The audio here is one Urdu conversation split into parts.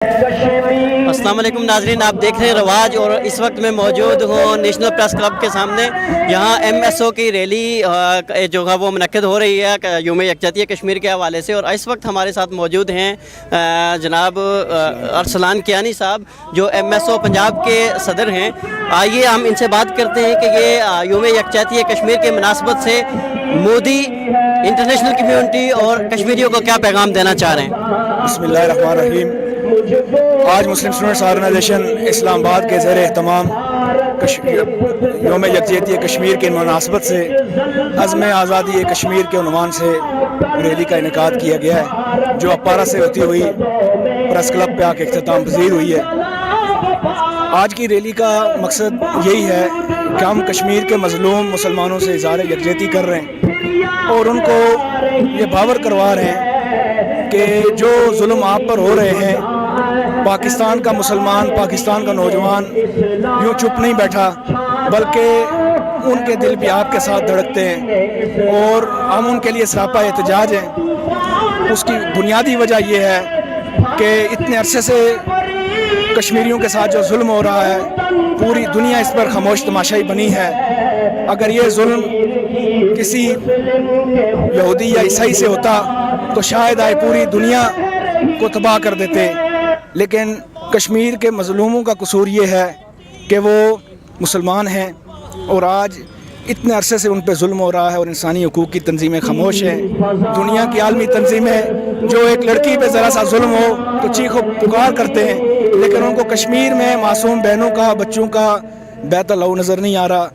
السلام علیکم ناظرین، آپ دیکھ رہے ہیں رواج اور اس وقت میں موجود ہوں نیشنل پریس کلب کے سامنے۔ یہاں ایم ایس او کی ریلی جو ہے وہ منعقد ہو رہی ہے یوم یکجہتی کشمیر کے حوالے سے، اور اس وقت ہمارے ساتھ موجود ہیں جناب ارسلان کیانی صاحب جو ایم ایس او پنجاب کے صدر ہیں۔ آئیے ہم ان سے بات کرتے ہیں کہ یہ یوم یکجہتی کشمیر کے مناسبت سے مودی انٹرنیشنل کمیونٹی اور کشمیریوں کو کیا پیغام دینا چاہ رہے ہیں۔ بسم اللہ الرحمن الرحیم۔ آج مسلم اسٹوڈنٹس آرگنائزیشن اسلام آباد کے زیر اہتمام یوم یکجہتی کشمیر کے مناسبت سے عزم آزادی کشمیر کے عنوان سے ریلی کا انعقاد کیا گیا ہے، جو اپارہ سے ہوتی ہوئی پریس کلب پہ آ کے اختتام پذیر ہوئی ہے۔ آج کی ریلی کا مقصد یہی ہے کہ ہم کشمیر کے مظلوم مسلمانوں سے اظہار یکجہتی کر رہے ہیں اور ان کو یہ باور کروا رہے ہیں کہ جو ظلم آپ پر ہو رہے ہیں، پاکستان کا مسلمان، پاکستان کا نوجوان یوں چپ نہیں بیٹھا، بلکہ ان کے دل بھی آپ کے ساتھ دھڑکتے ہیں اور ہم ان کے لیے سراپا احتجاج ہیں۔ اس کی بنیادی وجہ یہ ہے کہ اتنے عرصے سے کشمیریوں کے ساتھ جو ظلم ہو رہا ہے، پوری دنیا اس پر خاموش تماشائی بنی ہے۔ اگر یہ ظلم کسی یہودی یا عیسائی سے ہوتا تو شاید آئے پوری دنیا کو تباہ کر دیتے، لیکن کشمیر کے مظلوموں کا قصور یہ ہے کہ وہ مسلمان ہیں اور آج اتنے عرصے سے ان پہ ظلم ہو رہا ہے اور انسانی حقوق کی تنظیمیں خاموش ہیں۔ دنیا کی عالمی تنظیمیں جو ایک لڑکی پہ ذرا سا ظلم ہو تو چیخ و پکار کرتے ہیں، لیکن ان کو کشمیر میں معصوم بہنوں کا، بچوں کا بیت اللہ نظر نہیں آ رہا۔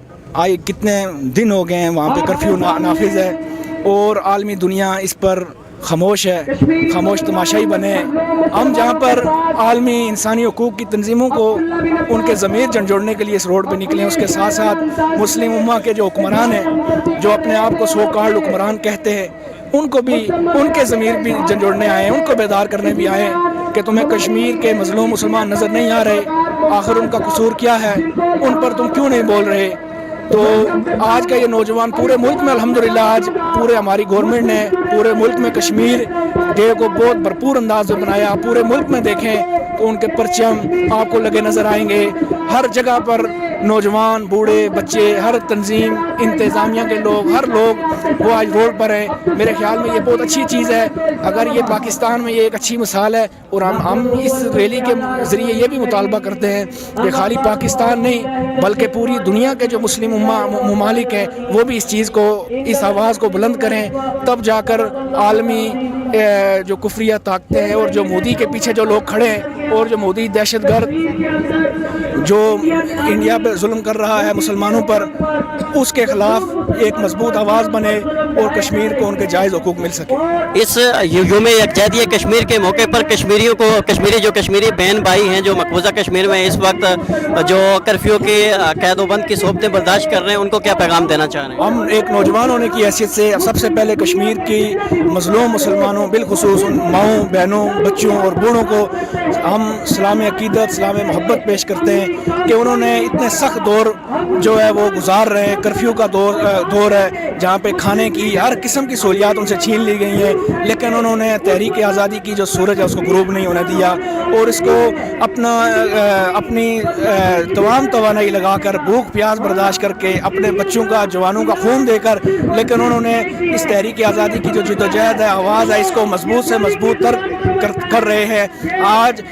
آئے کتنے دن ہو گئے ہیں وہاں پہ کرفیو نافذ ہے اور عالمی دنیا اس پر خاموش ہے، خاموش تماشائی بنے۔ ہم جہاں پر عالمی انسانی حقوق کی تنظیموں کو ان کے ضمیر جھنجھوڑنے کے لیے اس روڈ پہ نکلے ہیں، اس کے ساتھ ساتھ مسلم امہ کے جو حکمران ہیں، جو اپنے آپ کو سو کارڈ حکمران کہتے ہیں، ان کو بھی ان کے ضمیر بھی جھنجھوڑنے آئے ہیں، ان کو بیدار کرنے بھی آئے ہیں کہ تمہیں کشمیر کے مظلوم مسلمان نظر نہیں آ رہے، آخر ان کا قصور کیا ہے، ان پر تم کیوں نہیں بول رہے۔ تو آج کا یہ نوجوان پورے ملک میں الحمدللہ آج پورے ہماری گورنمنٹ نے پورے ملک میں کشمیر ڈے کو بہت بھرپور انداز میں بنایا۔ پورے ملک میں دیکھیں تو ان کے پرچم آپ کو لگے نظر آئیں گے، ہر جگہ پر نوجوان، بوڑھے، بچے، ہر تنظیم، انتظامیہ کے لوگ، ہر لوگ وہ آج روڈ پر ہیں۔ میرے خیال میں یہ بہت اچھی چیز ہے۔ اگر یہ پاکستان میں یہ ایک اچھی مثال ہے اور ہم اس ریلی کے ذریعے یہ بھی مطالبہ کرتے ہیں کہ خالی پاکستان نہیں بلکہ پوری دنیا کے جو مسلم ممالک ہیں وہ بھی اس چیز کو، اس آواز کو بلند کریں، تب جا کر عالمی جو کفریہ طاقتیں ہیں اور جو مودی کے پیچھے جو لوگ کھڑے ہیں اور جو مودی دہشت گرد جو انڈیا پہ ظلم کر رہا ہے مسلمانوں پر، اس کے خلاف ایک مضبوط آواز بنے اور کشمیر کو ان کے جائز حقوق مل سکے۔ اس یوم یکجہتی کشمیر کے موقع پر کشمیریوں کو، کشمیری بہن بھائی ہیں جو مقبوضہ کشمیر میں اس وقت جو کرفیو کی قید و بند کی صحبتیں برداشت کر رہے ہیں، ان کو کیا پیغام دینا چاہ رہے ہیں؟ ہم ایک نوجوان ہونے کی حیثیت سے سب سے پہلے کشمیر کی مظلوم مسلمانوں، بالخصوص ان ماؤں، بہنوں، بچوں اور بوڑھوں کو ہم سلام عقیدت، سلام محبت پیش کرتے ہیں کہ انہوں نے اتنے سخت دور جو ہے وہ گزار رہے ہیں۔ کرفیو کا دور ہے جہاں پہ کھانے کی ہر قسم کی سہولیات ان سے چھین لی گئی ہیں، لیکن انہوں نے تحریک آزادی کی جو سورج ہے اس کو غروب نہیں ہونے دیا اور اس کو اپنی تمام توانائی لگا کر، بھوک پیاس برداشت کر کے، اپنے بچوں کا، جوانوں کا خون دے کر، لیکن انہوں نے اس تحریک آزادی کی جو جدوجہد ہے، آواز ہے، اس کو مضبوط سے مضبوط تر کر رہے ہیں۔ آج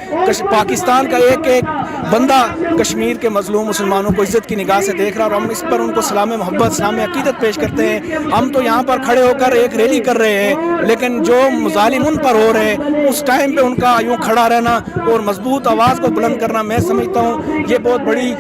پاکستان کا ایک ایک بندہ کشمیر کے مظلوم مسلمانوں کو عزت کی نگاہ سے دیکھ رہا اور ہم اس پر ان کو سلام محبت، سلام عقیدت پیش کرتے ہیں۔ ہم تو یہاں پر کھڑے ہو کر ایک ریلی کر رہے ہیں، لیکن جو مظالم ان پر ہو رہے ہیں اس ٹائم پہ ان کا یوں کھڑا رہنا اور مضبوط آواز کو بلند کرنا، میں سمجھتا ہوں یہ بہت بڑی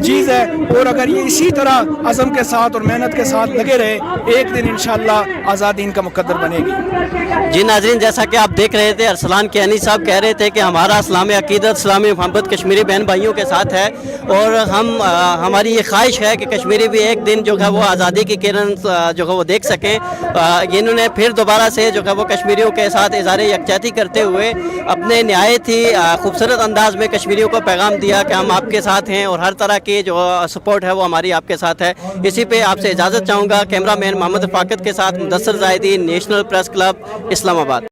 چیز ہے۔ اور اگر یہ اسی طرح عزم کے ساتھ اور محنت کے ساتھ لگے رہے، ایک دن انشاءاللہ آزادی ان کا مقدر بنے گی۔ جی ناظرین، جیسا کہ آپ دیکھ رہے تھے ارسلان کیانی صاحب کہہ رہے تھے کہ ہمارا اسلام عقیدت، اسلام محبت کشمیری بہن بھائیوں کے ساتھ ہے اور ہماری یہ خواہش ہے کہ کشمیری بھی ایک دن جو ہے وہ آزادی کی کرن جو ہے وہ دیکھ سکیں۔ انہوں نے پھر دوبارہ سے جو ہے وہ کشمیریوں کے ساتھ اظہار یکجہتی کرتے ہوئے اپنے نہایت ہی خوبصورت انداز میں کشمیریوں کو پیغام دیا کہ ہم آپ کے ساتھ ہیں اور ہر طرح کی جو سپورٹ ہے وہ ہماری آپ کے ساتھ ہے۔ اسی پہ آپ سے اجازت چاہوں گا۔ کیمرہ مین محمد رفاقت کے ساتھ مدثر زاہدی، نیشنل پریس کلب، اسلام آباد۔